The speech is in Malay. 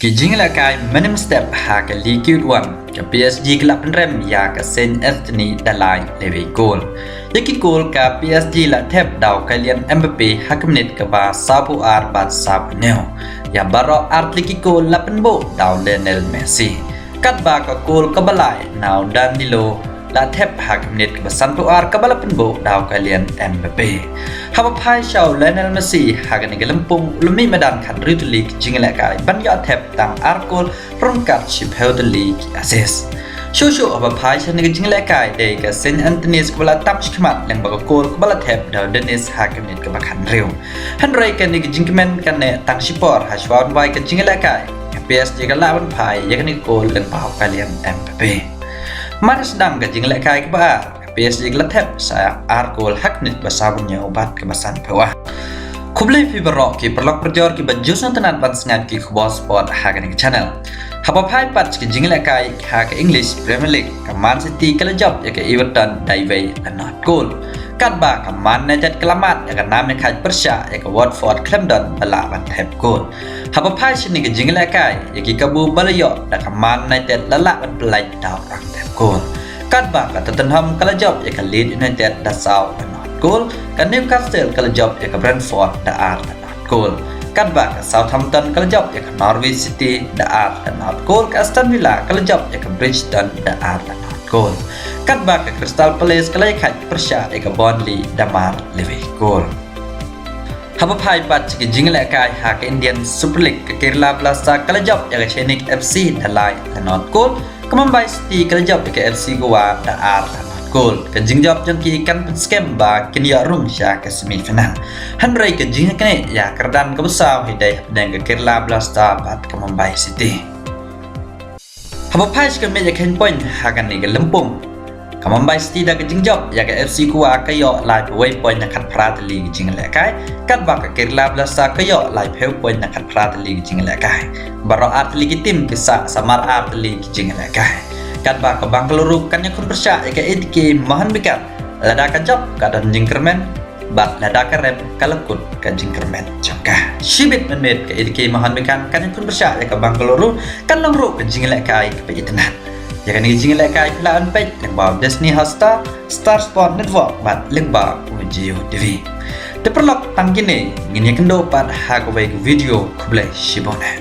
Kijing la kai minimum step ha ka liquid one ka PSG klap rem ya ka sen Anthony dalai levi goal. Yaki goal ka PSG la thep daw ka lian Mbappe ha ka minute ka ba sabu ar bat sabu neo. Ya baro art liki goal la penbo daw Lionel Messi. Kat ba ka goal ka balai now Danilo la thep ha ka minute ka ba santu ar ka bala penbo daw ka lian Mbappe. Haba pai shau Lionel Messi hagan ni gelempung lumi medan kan Youth League jingla kai ban ya thep tang arkol rongkat chip Youth League assist. Shushu haba pai shani jingla kai de ka Saint Anthony's kbala tap chkmat leng ba kol kbala thep daw Dennis hagan ni ka ba kan riu. Han rai kan ni jingmen kan ne tang shipor ha shwan bai ka jingla kai. PSG ka lawan pai ya kan ni kol leng ba ka liam Mbappe. Maris dang ka jingla kai ka ba PSG glatep saya arkol haknit basabunnya obat kebasan bawah. Kublai fi barok ki perlok perjor ki bajus nontonan pansengat ki khubal sport hagan ki channel. Haba pai pat ki jingle kai ha ka English Premier League ka Man City kala job ya ka Everton Daivay not goal. Kat ba ka Man United kelamat ya ka nam kai Persha ya ka Watford Clemson balawan tep goal. Haba pai sini ki jingle kai ya ki kabu balayo da ka Man United lalawan pelai daw rang tep goal. Kat ba ka Tottenham kala job ya ka Leeds United da saw da not goal. Ka Newcastle kala job ya ka Brentford da ar da not goal. Kat ba ka Southampton kala job ya ka Norwich City da ar da not goal. Ka Aston Villa kala job ya ka Bridgestone da ar da not goal. Kat ba ka Crystal Palace kala ya ka Persha ya ka Burnley da mar levi goal. Haba pai pat ki jingle kai ha ka Indian Super League ka Kerala Blasters kala job ya ka Chennai FC da lai da not goal. Mumbai City kala job ke FC Goa da ar not goal. Ka jing job jang ki kan scam ba kin ya rung sya ke semifinal. Han rai ka jing kene ya kerdan ka besar hidai dan ka Kerala Blasters bat ka Mumbai City. Haba pai ka meja ken point ha kan ni ka Lampung. Ka Mumbai City da ka jing job ya ka FC Goa ka yo lai way point na kat prat league jing le kai. Kat ba ka Kerala Blasters ka yo lai peu point na kat prat league jing le kai. Baro art ligi tim kisah samar art ligi jingla kai. Kat ba ka Bangalore kan yang kun persya ya ka edki mahan bikat. Lada ka job ka dan jingkermen bat lada ka rem kalakut ka jingkermen jangka. Shibit menmet ka edki mahan bikan kan yang kun persya ya ka Bangalore kan langru ka jingla kai ka pejitenan. Ya kan ni jingla kai pelaan pej leng ba Disney Hotstar, Star Sport Network bat leng ba Ujio TV. Teperlok tang kini ngini kendo pat ha ka video kublai shibone.